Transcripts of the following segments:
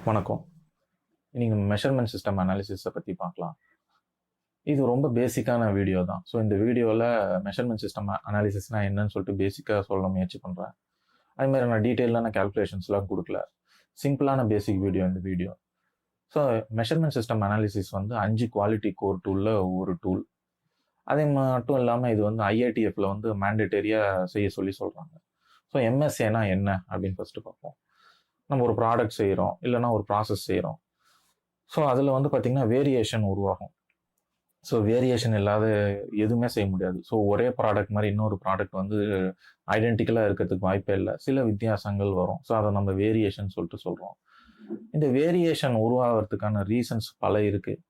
வணக்கம். இன்னைக்கு measurement system அனாலிசிஸை பற்றி பார்க்கலாம். இது ரொம்ப பேசிக்கான வீடியோ தான். ஸோ இந்த வீடியோவில் மெஷர்மெண்ட் சிஸ்டம் அனாலிசிஸ்னா என்னன்னு சொல்லிட்டு பேசிக்காக சொல்ல முயற்சி பண்ணுறேன். அதே மாதிரி நான் டீட்டெயிலான கேல்குலேஷன்ஸ்லாம் கொடுக்கல. சிம்பிளான பேசிக் வீடியோ இந்த video. So measurement system analysis வந்து 5 குவாலிட்டி கோர் டூலில் ஒரு டூல். அதே மட்டும் இல்லாமல் இது வந்து ஐஐடிஎஃப்ல வந்து மேண்டேட்டரியாக செய்ய சொல்கிறாங்க. ஸோ எம்எஸ்ஏனா என்ன அப்படின்னு ஃபஸ்ட்டு பார்ப்போம். நம்ம ஒரு ப்ராடக்ட் செய்கிறோம், இல்லைனா ஒரு ப்ராசஸ் செய்கிறோம். ஸோ அதில் வந்து பார்த்திங்கன்னா வேரியேஷன் உருவாகும். ஸோ வேரியேஷன் இல்லாத எதுவுமே செய்ய முடியாது. ஸோ ஒரே ப்ராடக்ட் மாதிரி இன்னொரு ப்ராடக்ட் வந்து ஐடென்டிக்கலாக இருக்கிறதுக்கு வாய்ப்பே இல்லை. சில வித்தியாசங்கள் வரும். ஸோ அதை நம்ம வேரியேஷன் சொல்லிட்டு சொல்கிறோம். இந்த வேரியேஷன் உருவாகிறதுக்கான ரீசன்ஸ் பல இருக்குது.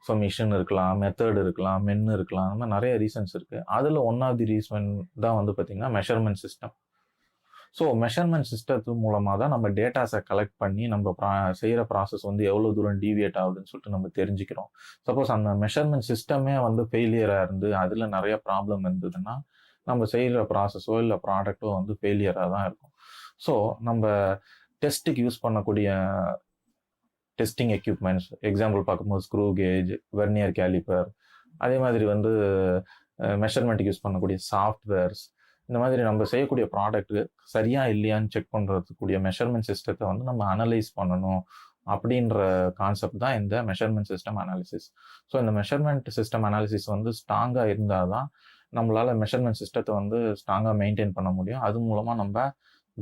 ஸோ மிஷின் இருக்கலாம், மெத்தட் இருக்கலாம், மென்னு இருக்கலாம், அந்த மாதிரி நிறைய ரீசன்ஸ் இருக்குது. அதில் ஒன் ஆஃப் தி ரீசன் தான் வந்து பார்த்திங்கன்னா மெஷர்மெண்ட் சிஸ்டம். ஸோ மெஷர்மெண்ட் சிஸ்டத்து மூலமாக தான் நம்ம டேட்டாஸை கலெக்ட் பண்ணி நம்ம செய்கிற ப்ராசஸ் வந்து எவ்வளோ தூரம் டீவியேட் ஆகுதுன்னு சொல்லிட்டு நம்ம தெரிஞ்சுக்கிறோம். சப்போஸ் அந்த மெஷர்மெண்ட் சிஸ்டமே வந்து ஃபெயிலியராக இருந்து அதில் நிறைய ப்ராப்ளம் இருந்ததுன்னா நம்ம செய்கிற ப்ராசஸோ இல்லை ப்ராடக்டோ வந்து ஃபெயிலியராக தான் இருக்கும். ஸோ நம்ம டெஸ்ட்டுக்கு யூஸ் பண்ணக்கூடிய டெஸ்டிங் எக்யூப்மெண்ட்ஸ் எக்ஸாம்பிள் பார்க்கும்போது ஸ்க்ரூ கேஜ், வெர்னியர் கேலிப்பர், அதே மாதிரி வந்து மெஷர்மெண்ட்டுக்கு யூஸ் பண்ணக்கூடிய சாஃப்ட்வேர்ஸ், இந்த மாதிரி நம்ம செய்யக்கூடிய ப்ராடக்ட் சரியா இல்லையான்னு செக் பண்ணுறதுக்கூடிய மெஷர்மெண்ட் சிஸ்டத்தை வந்து நம்ம அனலைஸ் பண்ணணும் அப்படின்ற கான்செப்ட் தான் இந்த மெஷர்மெண்ட் சிஸ்டம் அனாலிசிஸ். ஸோ இந்த மெஷர்மெண்ட் சிஸ்டம் அனாலிசிஸ் வந்து ஸ்ட்ராங்காக இருந்தால் தான் நம்மளால் மெஷர்மெண்ட் சிஸ்டத்தை வந்து ஸ்ட்ராங்காக மெயின்டைன் பண்ண முடியும். அது மூலமாக நம்ம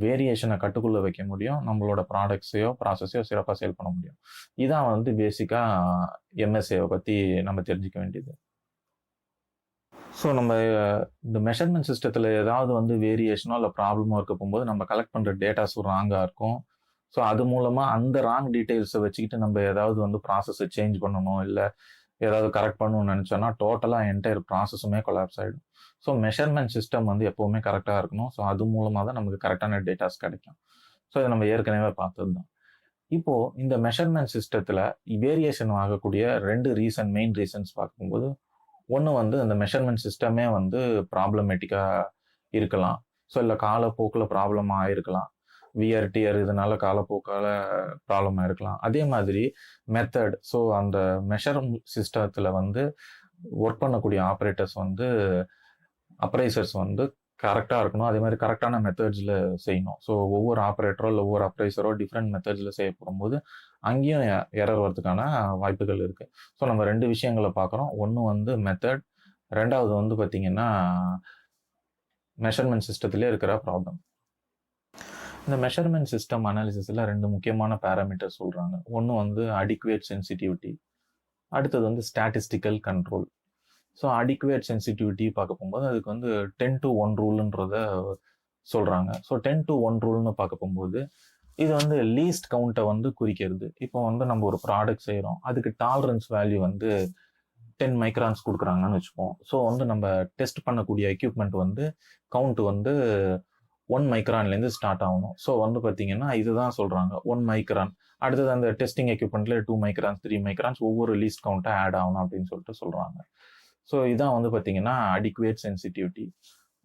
வேரியேஷனை கட்டுக்குள்ளே வைக்க முடியும். நம்மளோட ப்ராடக்ட்ஸையோ ப்ராசஸையோ சிறப்பாக சேல் பண்ண முடியும். இதான் வந்து பேசிக்காக எம்எஸ்ஏவை பற்றி நம்ம தெரிஞ்சுக்க வேண்டியது. ஸோ நம்ம இந்த மெஷர்மெண்ட் சிஸ்டத்தில் ஏதாவது வந்து வேரியேஷனோ இல்லை ப்ராப்ளமோ இருக்க போகும்போது நம்ம கலெக்ட் பண்ணுற டேட்டாஸும் ராங்காக இருக்கும். ஸோ அது மூலமாக அந்த ராங் டீட்டெயில்ஸை வச்சுக்கிட்டு நம்ம ஏதாவது வந்து ப்ராசஸை சேஞ்ச் பண்ணணும், இல்லை ஏதாவது கரெக்ட் பண்ணணும்னு நினச்சோன்னா டோட்டலாக என்டையர் ப்ராசஸுமே கொலாப்ஸ் ஆகிடும். ஸோ மெஷர்மெண்ட் சிஸ்டம் வந்து எப்போவுமே கரெக்டாக இருக்கணும். ஸோ அது மூலமாக தான் நமக்கு கரெக்டான டேட்டாஸ் கிடைக்கும். ஸோ இதை நம்ம ஏற்கனவே பார்த்தது தான். இப்போது இந்த மெஷர்மெண்ட் சிஸ்டத்தில் வேரியேஷன் ஆகக்கூடிய மெயின் ரீசன்ஸ் பார்க்கும்போது, ஒன்று வந்து அந்த மெஷர்மெண்ட் சிஸ்டமே வந்து ப்ராப்ளமேட்டிக்காக இருக்கலாம். ஸோ இல்லை காலப்போக்கில் ப்ராப்ளமாக இருக்கலாம். விஆர்டிஆர் இதனால காலப்போக்கால் ப்ராப்ளமாக இருக்கலாம். அதே மாதிரி மெத்தட், ஸோ அந்த மெஷர்மெண்ட் சிஸ்டத்தில் வந்து ஒர்க் பண்ணக்கூடிய ஆப்ரேட்டர்ஸ் வந்து அப்ரைசர்ஸ் வந்து கரெக்டாக இருக்கணும். அதே மாதிரி கரெக்டான மெத்தட்ஸில் செய்யணும். ஸோ ஒவ்வொரு ஆப்ரேட்டரோ இல்லை ஒவ்வொரு அப்ரைசரோ டிஃப்ரெண்ட் மெத்தட்ஸில் செய்யப்படும் போது அங்கேயும் எரர் வரதுக்கான வாய்ப்புகள் இருக்குது. ஸோ நம்ம 2 விஷயங்களை பார்க்குறோம். ஒன்று வந்து மெத்தட், ரெண்டாவது வந்து பார்த்திங்கன்னா மெஷர்மெண்ட் சிஸ்டத்திலே இருக்கிற ப்ராப்ளம். இந்த மெஷர்மெண்ட் சிஸ்டம் அனாலிசிஸில் 2 முக்கியமான பேராமீட்டர் சொல்கிறாங்க. ஒன்று வந்து அடிக்குவேட் சென்சிட்டிவிட்டி, அடுத்தது வந்து statistical control. So adequate sensitivity பார்க்க போகும்போது அதுக்கு வந்து 10-1 ரூல்ன்றத சொல்கிறாங்க. ஸோ 10-1 ரூல்னு பார்க்க போகும்போது இது வந்து லீஸ்ட் கவுண்ட்டை வந்து குறிக்கிறது. இப்போ வந்து நம்ம ஒரு ப்ராடக்ட் செய்கிறோம், அதுக்கு டாலரன்ஸ் வேல்யூ வந்து 10 மைக்ரான்ஸ் கொடுக்குறாங்கன்னு வச்சுப்போம். ஸோ வந்து நம்ம டெஸ்ட் பண்ணக்கூடிய எக்யூப்மெண்ட் வந்து கவுண்ட் வந்து 1 மைக்ரான்லேருந்து ஸ்டார்ட் ஆகணும். ஸோ வந்து பார்த்தீங்கன்னா இதுதான் சொல்கிறாங்க 1 மைக்ரான். அடுத்தது அந்த டெஸ்டிங் எக்யூப்மெண்ட்ல 2 மைக்ரான்ஸ், 3 மைக்ரான்ஸ் ஒவ்வொரு லீஸ்ட் கவுண்ட்டை ஆட் ஆகணும் அப்படின்னு சொல்லிட்டு சொல்கிறாங்க. ஸோ இதான் வந்து பார்த்தீங்கன்னா அடிக்குவேட் சென்சிட்டிவிட்டி.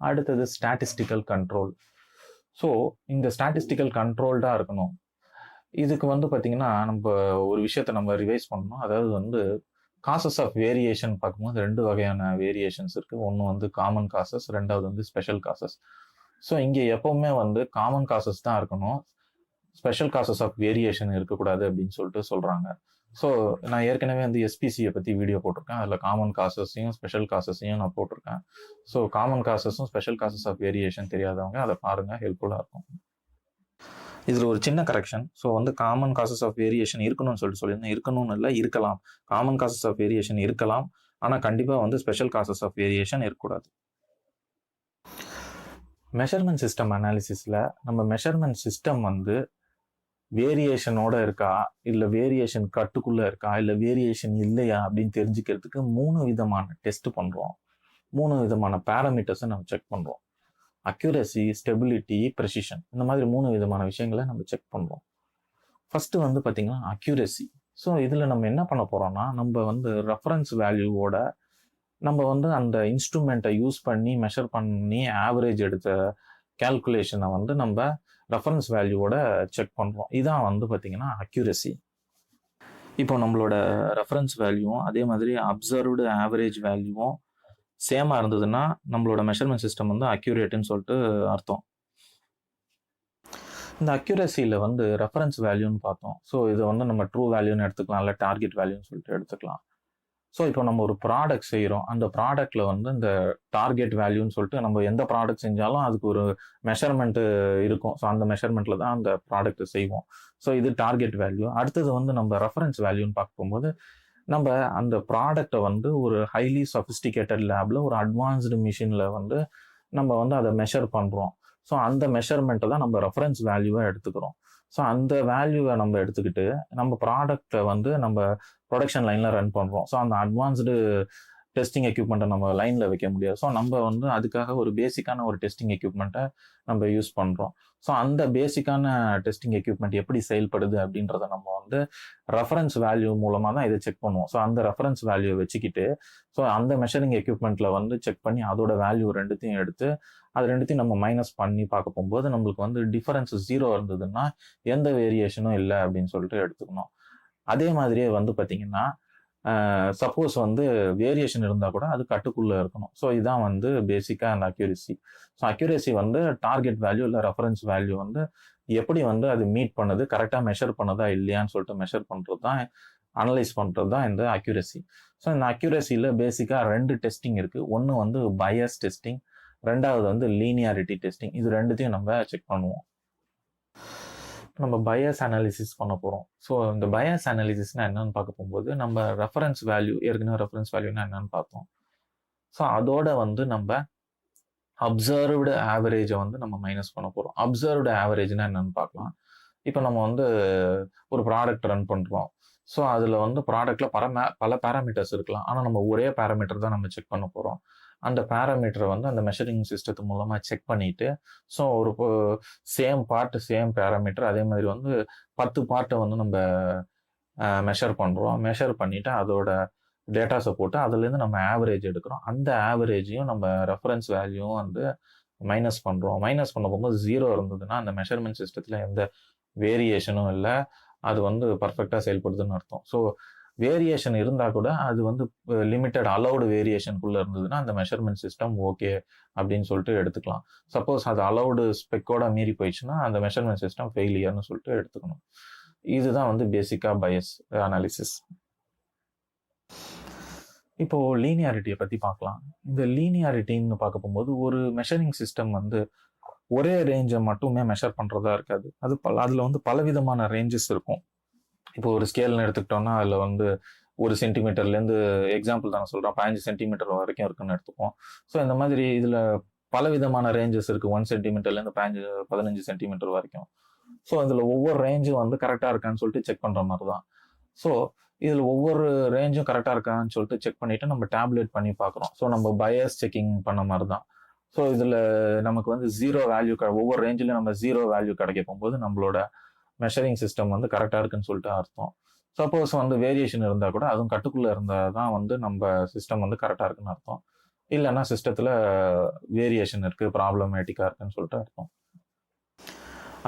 அடுத்தது ஸ்டாட்டிஸ்டிக்கல் கண்ட்ரோல். ஸோ இந்த ஸ்டாட்டிஸ்டிக்கல் கண்ட்ரோல்டாக இருக்கணும். இதுக்கு வந்து பார்த்தீங்கன்னா நம்ம ஒரு விஷயத்த நம்ம ரிவைஸ் பண்ணணும். அதாவது வந்து காசஸ் ஆஃப் வேரியேஷன் பார்க்கும்போது 2 வகையான வேரியேஷன்ஸ் இருக்குது. ஒன்று வந்து காமன் காசஸ், ரெண்டாவது வந்து ஸ்பெஷல் காசஸ். ஸோ இங்கே எப்போவுமே வந்து காமன் காசஸ் தான் இருக்கணும், ஸ்பெஷல் காசஸ் ஆஃப் வேரியேஷன் இருக்கக்கூடாது அப்படின்னு சொல்லிட்டு சொல்கிறாங்க. ஸோ நான் ஏற்கனவே வந்து எஸ்பிசியை பற்றி வீடியோ போட்டிருக்கேன். அதில் காமன் காசஸையும் ஸ்பெஷல் காசஸையும் நான் போட்டிருக்கேன். ஸோ காமன் காசஸும் ஸ்பெஷல் காசஸ் ஆஃப் வேரியேஷன் தெரியாதவங்க அதை பாருங்கள், ஹெல்ப்ஃபுல்லாக இருக்கும். இதில் ஒரு சின்ன கரெக்ஷன். ஸோ வந்து காமன் காசஸ் ஆஃப் வேரியேஷன் இருக்கணும்னு சொல்லியிருந்தேன். இருக்கணும்னு இல்லை, இருக்கலாம். காமன் காசஸ் ஆஃப் வேரியேஷன் இருக்கலாம், ஆனால் கண்டிப்பாக வந்து ஸ்பெஷல் காசஸ் ஆஃப் வேரியேஷன் இருக்கக்கூடாது. மெஷர்மெண்ட் சிஸ்டம் அனாலிசிஸில் நம்ம மெஷர்மெண்ட் சிஸ்டம் வந்து வேரியேஷனோட இருக்கா, இல்லை வேரியேஷன் கட்டுக்குள்ளே இருக்கா, இல்லை வேரியேஷன் இல்லையா அப்படின்னு தெரிஞ்சுக்கிறதுக்கு 3 விதமான டெஸ்ட் பண்ணுறோம். 3 விதமான பேராமீட்டர்ஸை நம்ம செக் பண்ணுறோம். Accuracy, stability, precision. இந்த மாதிரி 3 விதமான விஷயங்களை நம்ம செக் பண்ணுறோம். ஃபஸ்ட்டு வந்து பார்த்திங்கன்னா அக்யூரசி. ஸோ இதில் நம்ம என்ன பண்ண போகிறோம்னா, நம்ம வந்து ரெஃபரன்ஸ் வேல்யூவோட நம்ம வந்து அந்த இன்ஸ்ட்ருமெண்ட்டை யூஸ் பண்ணி மெஷர் பண்ணி ஆவரேஜ் எடுத்த கேல்குலேஷனை வந்து நம்ம ரெஃபரன்ஸ் வேல்யூவோட செக் பண்ணுறோம். இதான் வந்து பார்த்தீங்கன்னா அக்யூரசி. இப்போ நம்மளோட ரெஃபரன்ஸ் வேல்யூவும் அதே மாதிரி அப்சர்வ்டு ஆவரேஜ் வேல்யூவும் சேமாக இருந்ததுன்னா நம்மளோட மெஷர்மெண்ட் சிஸ்டம் வந்து அக்யூரேட்டுன்னு சொல்லிட்டு அர்த்தம். இந்த அக்யூரசியில் வந்து ரெஃபரன்ஸ் வேல்யூன்னு பார்த்தோம். ஸோ இதை வந்து நம்ம ட்ரூ வேல்யூன்னு எடுத்துக்கலாம், இல்லை டார்கெட் வேல்யூன்னு சொல்லிட்டு எடுத்துக்கலாம். ஸோ இப்போ நம்ம ஒரு ப்ராடக்ட் செய்கிறோம், அந்த ப்ராடக்டில் வந்து இந்த டார்கெட் வேல்யூன்னு சொல்லிட்டு நம்ம எந்த ப்ராடக்ட் செஞ்சாலும் அதுக்கு ஒரு மெஷர்மெண்ட்டு இருக்கும். ஸோ அந்த மெஷர்மெண்ட்டில் தான் அந்த ப்ராடக்ட் செய்வோம். ஸோ இது டார்கெட் வேல்யூ. அடுத்தது வந்து நம்ம ரெஃபரன்ஸ் வேல்யூன்னு பார்க்கும்போது நம்ம அந்த ப்ராடக்டை வந்து ஒரு ஹைலி சொஃபிஸ்டிகேட்டட் லேபில் ஒரு அட்வான்ஸ்டு மிஷினில் வந்து நம்ம வந்து அதை மெஷர் பண்ணுறோம். ஸோ அந்த மெஷர்மெண்ட்டை தான் நம்ம ரெஃபரன்ஸ் வேல்யூவாக எடுத்துக்கிறோம். ஸோ அந்த வேல்யூவை நம்ம எடுத்துக்கிட்டு நம்ம ப்ராடக்டை வந்து நம்ம ப்ரொடக்ஷன் லைனில் ரன் பண்ணுறோம். ஸோ அந்த அட்வான்ஸ்டு டெஸ்டிங் எக்யூப்மெண்ட்டை நம்ம லைனில் வைக்க முடியாது. ஸோ நம்ம வந்து அதுக்காக ஒரு பேசிக்கான ஒரு டெஸ்டிங் எக்யூப்மெண்ட்டை நம்ம யூஸ் பண்ணுறோம். ஸோ அந்த பேசிக்கான டெஸ்டிங் எக்யூப்மெண்ட் எப்படி செயல்படுது அப்படின்றத நம்ம வந்து ரெஃபரன்ஸ் வேல்யூ மூலமாக தான் இதை செக் பண்ணுவோம். ஸோ அந்த ரெஃபரன்ஸ் வேல்யூவை வச்சுக்கிட்டு ஸோ அந்த மெஷரிங் எக்யூப்மெண்ட்டில் வந்து செக் பண்ணி அதோட வேல்யூ ரெண்டுத்தையும் எடுத்து அது ரெண்டுத்தையும் நம்ம மைனஸ் பண்ணி பார்க்க போகும்போது நம்மளுக்கு வந்து டிஃபரன்ஸ் 0 இருந்ததுன்னா எந்த வேரியேஷனும் இல்லை அப்படின்னு சொல்லிட்டு எடுத்துக்கணும். அதே மாதிரியே வந்து பார்த்தீங்கன்னா சப்போஸ் வந்து வேரியேஷன் இருந்தால் கூட அது கட்டுக்குள்ளே இருக்கணும். ஸோ இதுதான் வந்து பேசிக்காக அந்த அக்யூரசி. ஸோ அக்யூரசி வந்து டார்கெட் வேல்யூ இல்லை ரெஃபரன்ஸ் வேல்யூ வந்து எப்படி வந்து அது மீட் பண்ணுது, கரெக்டாக மெஷர் பண்ணுதா இல்லையான்னு சொல்லிட்டு மெஷர் பண்ணுறது தான், அனலைஸ் பண்ணுறது தான் இந்த அக்யூரசி. ஸோ இந்த அக்யூரசியில் பேசிக்காக 2 டெஸ்டிங் இருக்குது. ஒன்று வந்து பயஸ் டெஸ்டிங், ரெண்டாவது வந்து லீனியாரிட்டி டெஸ்டிங். இது ரெண்டுத்தையும் நம்ம செக் பண்ணுவோம். நம்ம பயஸ் அனாலிசிஸ் பண்ண போகிறோம். ஸோ இந்த பயஸ் அனாலிசிஸ்னால் என்னன்னு பார்க்க போகும்போது நம்ம ரெஃபரன்ஸ் வேல்யூ, ஏற்கனவே ரெஃபரன்ஸ் வேல்யூனா என்னன்னு பார்த்தோம். ஸோ அதோட வந்து நம்ம அப்சர்வ்டு ஆவரேஜை வந்து நம்ம மைனஸ் பண்ண போகிறோம். அப்சர்வ்டு ஆவரேஜ்னா என்னன்னு பார்க்கலாம். இப்போ நம்ம வந்து ஒரு ப்ராடக்ட் ரன் பண்ணுறோம். ஸோ அதில் வந்து ப்ராடக்டில் பல பேராமீட்டர்ஸ் இருக்கலாம். ஆனால் நம்ம ஒரே பேராமீட்டர் தான் நம்ம செக் பண்ண போகிறோம். அந்த பேராமீட்டரை வந்து அந்த மெஷரிங் சிஸ்டத்து மூலமாக செக் பண்ணிவிட்டு ஸோ ஒரு சேம் பார்ட்டு சேம் பேராமீட்டர் அதே மாதிரி வந்து 10 பார்ட்டை வந்து நம்ம மெஷர் பண்ணுறோம். மெஷர் பண்ணிவிட்டு அதோட டேட்டாஸை போட்டு அதுலேருந்து நம்ம ஆவரேஜ் எடுக்கிறோம். அந்த ஆவரேஜையும் நம்ம ரெஃபரன்ஸ் வேல்யூவும் வந்து மைனஸ் பண்ணுறோம். மைனஸ் பண்ண போகும்போது 0 இருந்ததுன்னா அந்த மெஷர்மெண்ட் சிஸ்டத்தில் எந்த வேரியேஷனும் இல்லை, அது வந்து பர்ஃபெக்டாக செயல்படுதுன்னு அர்த்தம். ஸோ வேரியேஷன் இருந்தால் கூட அது வந்து லிமிட்டட் அலௌடு வேரியேஷனுக்குள்ளே இருந்ததுன்னா அந்த மெஷர்மெண்ட் சிஸ்டம் ஓகே அப்படின்னு சொல்லிட்டு எடுத்துக்கலாம். சப்போஸ் அது அலௌடு ஸ்பெக்கோட மீறி போயிடுச்சுன்னா அந்த மெஷர்மெண்ட் சிஸ்டம் ஃபெயிலியர்னு சொல்லிட்டு எடுத்துக்கணும். இதுதான் வந்து பேசிக்காக பயஸ் அனாலிசிஸ். இப்போ லீனியாரிட்டியை பற்றி பார்க்கலாம். இந்த லீனியாரிட்டின்னு பார்க்க போகும்போது ஒரு மெஷரிங் சிஸ்டம் வந்து ஒரே ரேஞ்சை மட்டுமே மெஷர் பண்ணுறதா இருக்காது. அதில் வந்து பலவிதமான ரேஞ்சஸ் இருக்கும். இப்போ ஒரு ஸ்கேல்னு எடுத்துக்கிட்டோம்னா அதில் வந்து 1 சென்டிமீட்டர்லேருந்து எக்ஸாம்பிள் தான் சொல்கிறேன், 15 சென்டிமீட்டர் வரைக்கும் இருக்குன்னு எடுத்துப்போம். ஸோ இந்த மாதிரி இதில் பலவிதமான ரேஞ்சஸ் இருக்குது. 1 சென்டிமீட்டர்லேருந்து 15 சென்டிமீட்டர் வரைக்கும். ஸோ இதில் ஒவ்வொரு ரேஞ்சும் வந்து கரெக்டாக இருக்கான்னு சொல்லிட்டு செக் பண்ணுற மாதிரி தான். ஸோ இதில் ஒவ்வொரு ரேஞ்சும் கரெக்டாக இருக்கான்னு சொல்லிட்டு செக் பண்ணிவிட்டு நம்ம டேப்லெட் பண்ணி பார்க்குறோம். ஸோ நம்ம பயஸ் செக்கிங் பண்ண மாதிரி தான். ஸோ இதில் நமக்கு வந்து 0 வேல்யூ ஒவ்வொரு ரேஞ்சிலும் நம்ம 0 வேல்யூ கிடைக்க போகும்போது நம்மளோட மெஷரிங் சிஸ்டம் வந்து கரெக்டாக இருக்குன்னு சொல்லிட்டு அர்த்தம். சப்போஸ் வந்து வேரியேஷன் இருந்தால் கூட அதுவும் கட்டுக்குள்ளே இருந்தால் தான் வந்து நம்ம சிஸ்டம் வந்து கரெக்டாக இருக்குன்னு அர்த்தம். இல்லைன்னா சிஸ்டத்தில் வேரியேஷன் இருக்குது, ப்ராப்ளமேட்டிக்காக இருக்குன்னு சொல்லிட்டு அர்த்தம்.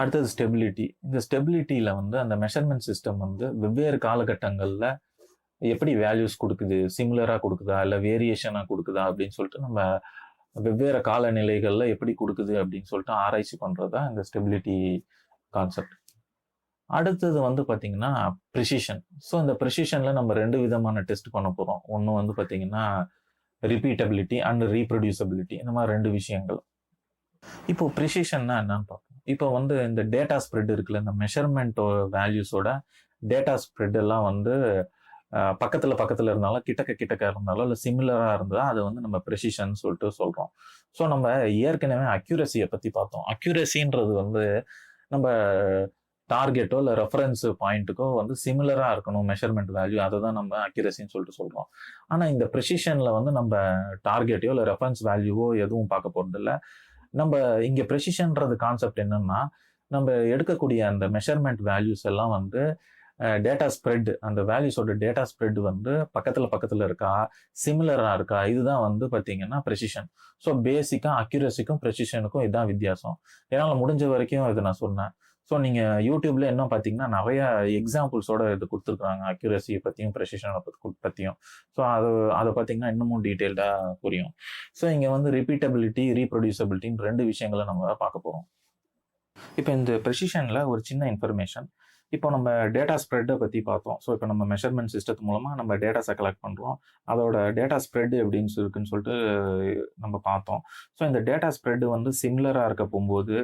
அடுத்தது ஸ்டெபிலிட்டி. இந்த ஸ்டெபிலிட்டியில் வந்து அந்த மெஷர்மெண்ட் சிஸ்டம் வந்து வெவ்வேறு காலகட்டங்களில் எப்படி வேல்யூஸ் கொடுக்குது, சிமிலராக கொடுக்குதா இல்லை வேரியேஷனாக கொடுக்குதா அப்படின்னு சொல்லிட்டு நம்ம வெவ்வேறு காலநிலைகளில் எப்படி கொடுக்குது அப்படின்னு சொல்லிட்டு ஆராய்ச்சி பண்ணுறது தான் இந்த ஸ்டெபிலிட்டி கான்செப்ட். அடுத்தது வந்து பார்த்தீங்கன்னா ப்ரிசிஷன். ஸோ இந்த ப்ரிசிஷனில் நம்ம 2 விதமான டெஸ்ட் பண்ண போகிறோம். ஒன்று வந்து பார்த்தீங்கன்னா ரிப்பீட்டபிலிட்டி அண்ட் ரீப்ரொடியூசபிலிட்டி. இந்த மாதிரி 2 விஷயங்கள். இப்போ ப்ரிசிஷன்னா என்னன்னு பார்ப்போம். இப்போ வந்து இந்த டேட்டா ஸ்ப்ரெட் இருக்குல்ல, இந்த மெஷர்மெண்ட் வேல்யூஸோட டேட்டா ஸ்ப்ரெட் எல்லாம் வந்து பக்கத்தில் இருந்தாலும் கிட்டக்க இருந்தாலும் இல்லை சிமிலராக இருந்தால் அதை வந்து நம்ம ப்ரிசிஷன் சொல்லிட்டு சொல்கிறோம். ஸோ நம்ம ஏற்கனவே அக்யூரசியை பற்றி பார்த்தோம். அக்யூரசின்றது வந்து நம்ம டார்கெட்டோ இல்லை ரெஃபரன்ஸ் பாயிண்ட்டுக்கோ வந்து சிமிலராக இருக்கணும் மெஷர்மெண்ட் வேல்யூ, அதை தான் நம்ம அக்யூரசின்னு சொல்லிட்டு சொல்கிறோம். ஆனால் இந்த ப்ரிசிஷனில் வந்து நம்ம டார்கெட்டையோ இல்லை ரெஃபரன்ஸ் வேல்யூவோ எதுவும் பார்க்க போகிறதில்ல. நம்ம இங்கே ப்ரிசிஷன்றது கான்செப்ட் என்னன்னா நம்ம எடுக்கக்கூடிய அந்த மெஷர்மெண்ட் வேல்யூஸ் எல்லாம் வந்து டேட்டா ஸ்ப்ரெட், அந்த வேல்யூஸோட டேட்டா ஸ்ப்ரெட் வந்து பக்கத்துல இருக்கா, சிமிலரா இருக்கா, இதுதான் வந்து பார்த்தீங்கன்னா ப்ரெசிஷன். ஸோ பேசிக்கா அக்யூரசிக்கும் ப்ரெசிஷனுக்கும் இதுதான் வித்தியாசம். என்னால் முடிஞ்ச வரைக்கும் இதை நான் சொன்னேன். ஸோ நீங்க யூடியூப்ல என்ன பார்த்தீங்கன்னா நிறைய எக்ஸாம்பிள்ஸோட இது கொடுத்துருக்காங்க, அக்யூரசியை பத்தியும் ப்ரெசிஷனை பத்தியும். ஸோ அதை பார்த்தீங்கன்னா இன்னமும் டீட்டெயில்டா புரியும். ஸோ இங்க வந்து ரிப்பீட்டபிலிட்டி, ரீப்ரொடியூசபிலிட்டின்னு 2 விஷயங்களை நம்ம பார்க்க போறோம். இப்போ இந்த ப்ரெசிஷன்ல ஒரு சின்ன இன்ஃபர்மேஷன். இப்போ நம்ம டேட்டா ஸ்ப்ரெட்டை பற்றி பார்த்தோம். ஸோ இப்போ நம்ம மெஷர்மெண்ட் சிஸ்டத்து மூலமாக நம்ம டேட்டாஸை கலெக்ட் பண்ணுறோம். அதோட டேட்டா ஸ்ப்ரெட் எப்படின்னு இருக்குன்னு சொல்லிட்டு நம்ம பார்த்தோம். ஸோ இந்த டேட்டா ஸ்ப்ரெட் வந்து சிமிலராக இருக்க போகும்போது,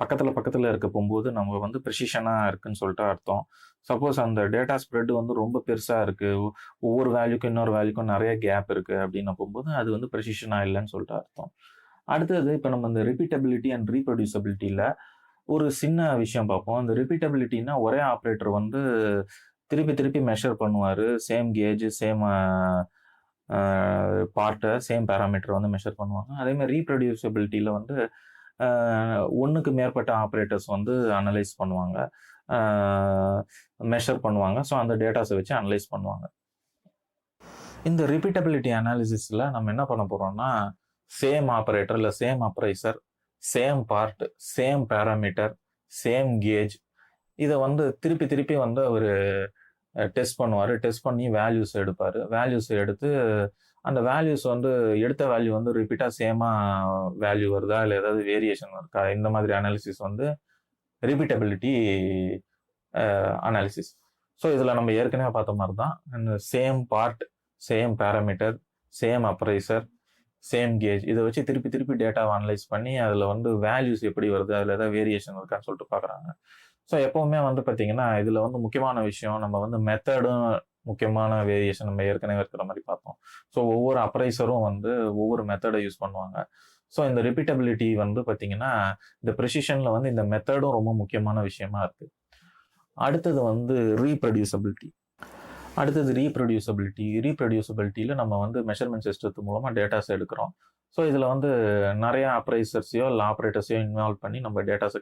பக்கத்தில் இருக்க போகும்போது நம்ம வந்து ப்ரெசிஷனாக இருக்குன்னு சொல்லிட்டு அர்த்தம். சப்போஸ் அந்த டேட்டா ஸ்ப்ரெட் வந்து ரொம்ப பெருசாக இருக்குது, ஒவ்வொரு வேல்யூக்கும் இன்னொரு வேல்யூக்கும் நிறைய கேப் இருக்குது அப்படின்னு போகும்போது அது வந்து ப்ரெசிஷனாக இல்லைன்னு சொல்லிட்டு அர்த்தம். அடுத்தது இப்போ நம்ம இந்த ரிப்பீட்டபிலிட்டி அண்ட் ரீப்ரொடியூசபிலிட்டியில் ஒரு சின்ன விஷயம் பார்ப்போம். அந்த ரிப்பீட்டபிலிட்டின்னா ஒரே ஆப்ரேட்டர் வந்து திருப்பி மெஷர் பண்ணுவார். சேம் கேஜ், சேம் பார்ட்டை, சேம் பேராமீட்டர் வந்து மெஷர் பண்ணுவாங்க. அதேமாதிரி ரீப்ரொடியூசபிலிட்டியில் வந்து ஒன்றுக்கு மேற்பட்ட ஆப்ரேட்டர்ஸ் வந்து அனலைஸ் பண்ணுவாங்க, மெஷர் பண்ணுவாங்க. ஸோ அந்த டேட்டாஸை வச்சு அனலைஸ் பண்ணுவாங்க. இந்த ரிப்பீட்டபிலிட்டி அனாலிசிஸில் நம்ம என்ன பண்ண போகிறோம்னா, சேம் ஆப்ரேட்டர் இல்லை same appraiser, same part, same parameter, same gauge, இதை வந்து திருப்பி வந்து அவர் டெஸ்ட் பண்ணுவார். டெஸ்ட் பண்ணி வேல்யூஸ் எடுப்பார். வேல்யூஸ் எடுத்து அந்த வேல்யூஸ் வந்து எடுத்த வேல்யூ வந்து ரிப்பீட்டாக சேமாக வேல்யூ வருதா, இல்லை ஏதாவது வேரியேஷன் இருக்கா, இந்த மாதிரி அனாலிசிஸ் வந்து ரிப்பீட்டபிலிட்டி அனாலிசிஸ். ஸோ இதில் நம்ம ஏற்கனவே பார்த்த மாதிரி தான், same part, same parameter, same appraiser, same gauge, இதை வச்சு திருப்பி டேட்டாவை அனலைஸ் பண்ணி அதில் வந்து வேல்யூஸ் எப்படி வருது, அதில் ஏதாவது வேரியேஷன் இருக்கான்னு சொல்லிட்டு பார்க்குறாங்க. ஸோ எப்போவுமே வந்து பார்த்தீங்கன்னா இதில் வந்து முக்கியமான விஷயம், நம்ம வந்து மெத்தடும் முக்கியமான வேரியேஷன் நம்ம ஏற்கனவே இருக்கிற மாதிரி பார்த்தோம். ஸோ ஒவ்வொரு அப்ரைசரும் வந்து ஒவ்வொரு மெத்தடை யூஸ் பண்ணுவாங்க. ஸோ இந்த ரிப்பீட்டபிலிட்டி வந்து பார்த்தீங்கன்னா இந்த ப்ரெசிஷனில் வந்து இந்த மெத்தடும் ரொம்ப முக்கியமான விஷயமா இருக்குது. அடுத்தது வந்து ரீப்ரொடியூசபிலிட்டி. ரீப்ரொடியூசபிலிட்டியில் நம்ம வந்து மெஷர்மெண்ட் சிஸ்டத்து மூலமாக டேட்டாஸ் எடுக்கிறோம். ஸோ இதில் வந்து நிறையா அப்ரைசர்ஸையோ இல்லை ஆப்ரேட்டர்ஸையோ இன்வால்வ் பண்ணி நம்ம டேட்டாஸை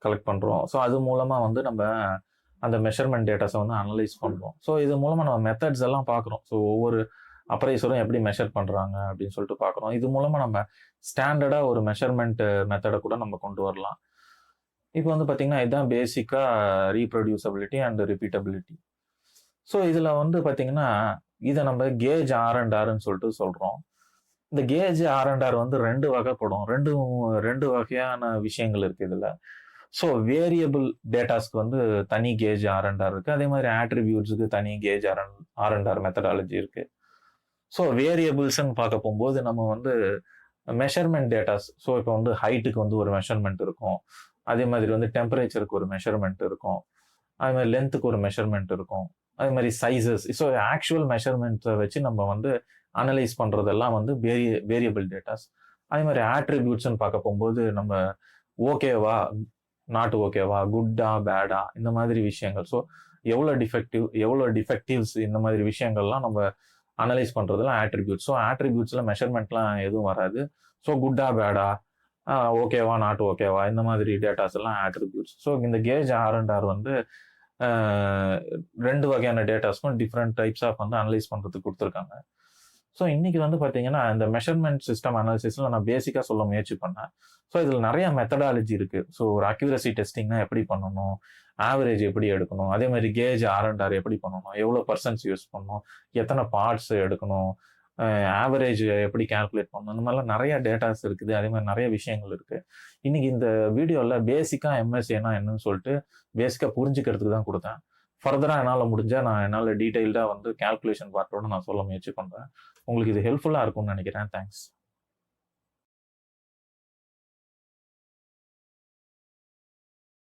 கலெக்ட் பண்ணுறோம். ஸோ அது மூலமாக வந்து நம்ம அந்த மெஷர்மெண்ட் டேட்டாஸை வந்து அனலைஸ் பண்ணுறோம். ஸோ இது மூலமாக நம்ம மெத்தட்ஸ் எல்லாம் பார்க்குறோம். ஸோ ஒவ்வொரு அப்ரைசரும் எப்படி மெஷர் பண்ணுறாங்க அப்படின்னு சொல்லிட்டு பார்க்குறோம். இது மூலமாக நம்ம ஸ்டாண்டர்டாக ஒரு மெஷர்மெண்ட் மெத்தடை கூட நம்ம கொண்டு வரலாம். இப்போ வந்து பார்த்தீங்கன்னா இதுதான் பேசிக்காக ரீப்ரொடியூசபிலிட்டி அண்ட் ரிப்பீட்டபிலிட்டி. ஸோ இதில் வந்து பார்த்தீங்கன்னா இதை நம்ம கேஜ் R&Rன்னு சொல்லிட்டு சொல்கிறோம். இந்த கேஜ் R&R வந்து 2 வகைப்படும். ரெண்டு வகையான விஷயங்கள் இருக்குது இதில். ஸோ வேரியபிள் டேட்டாஸ்க்கு வந்து தனி கேஜ் R&R இருக்குது. அதே மாதிரி ஆட்ரிபியூட்ஸுக்கு தனி கேஜ் R&R மெத்தடாலஜி இருக்குது. ஸோ வேரியபிள்ஸ்ன்னு பார்க்க போகும்போது நம்ம வந்து மெஷர்மெண்ட் டேட்டாஸ், ஸோ இப்போ வந்து ஹைட்டுக்கு வந்து ஒரு மெஷர்மெண்ட் இருக்கும், அதே மாதிரி வந்து டெம்பரேச்சருக்கு ஒரு மெஷர்மெண்ட் இருக்கும், அதே மாதிரி லென்த்துக்கு ஒரு மெஷர்மெண்ட் இருக்கும், அதே மாதிரி சைஸஸ். ஸோ ஆக்சுவல் மெஷர்மெண்ட்ஸை வச்சு நம்ம வந்து அனலைஸ் பண்ணுறதெல்லாம் வந்து வேரியபிள் டேட்டாஸ். அதே மாதிரி ஆட்ரிபியூட்ஸ்ன்னு பார்க்க போகும்போது நம்ம ஓகேவா, நாட் ஓகேவா, குட்டா, பேடா, இந்த மாதிரி விஷயங்கள். ஸோ எவ்வளோ டிஃபெக்டிவ்ஸ், இந்த மாதிரி விஷயங்கள்லாம் நம்ம அனலைஸ் பண்ணுறதுலாம் ஆட்ரிபியூட்ஸ். ஸோ ஆட்ரிபியூட்ஸில் மெஷர்மெண்ட்லாம் எதுவும் வராது. ஸோ குட்டா, பேடா, ஓகேவா, நாட் ஓகேவா, இந்த மாதிரி டேட்டாஸ் எல்லாம் ஆட்ரிபியூட்ஸ். ஸோ இந்த கேஜ் R&R வந்து 2 வகையான டேட்டாஸ்க்கும் டிஃப்ரெண்ட் டைப்ஸ் ஆஃப் வந்து அனலைஸ் பண்ணுறதுக்கு கொடுத்துருக்காங்க. ஸோ இன்னைக்கு வந்து பார்த்தீங்கன்னா இந்த மெஷர்மெண்ட் சிஸ்டம் அனாலிசிஸில் நான் பேசிக்காக சொல்ல முயற்சி பண்ணேன். ஸோ இதில் நிறைய மெத்தடாலஜி இருக்குது. ஸோ ஒரு அக்யூரசி டெஸ்டிங்னா எப்படி பண்ணணும், ஆவரேஜ் எப்படி எடுக்கணும், அதே மாதிரி கேஜ் R&R எப்படி பண்ணணும், எவ்வளோ பர்சன்ட்ஸ் யூஸ் பண்ணணும், எத்தனை பார்ட்ஸ் எடுக்கணும், ஆவரேஜ் எப்படி கால்குலேட் பண்ணணும், இந்த மாதிரிலாம் நிறைய டேட்டாஸ் இருக்குது. அதே மாதிரி நிறைய விஷயங்கள் இருக்குது. இன்னைக்கு இந்த வீடியோவில் பேசிக்காக எம்எஸ்ஏனா என்னன்னு சொல்லிட்டு பேசிக்காக புரிஞ்சுக்கிறதுக்கு தான் கொடுத்தேன். ஃபர்தராக என்னால் முடிஞ்சால் என்னால் டீட்டெயில்டாக வந்து கால்குலேஷன் பார்ட்டோட நான் சொல்ல முயற்சி பண்ணுறேன். உங்களுக்கு இது ஹெல்ப்ஃபுல்லாக இருக்கும்னு நினைக்கிறேன். தேங்க்ஸ்.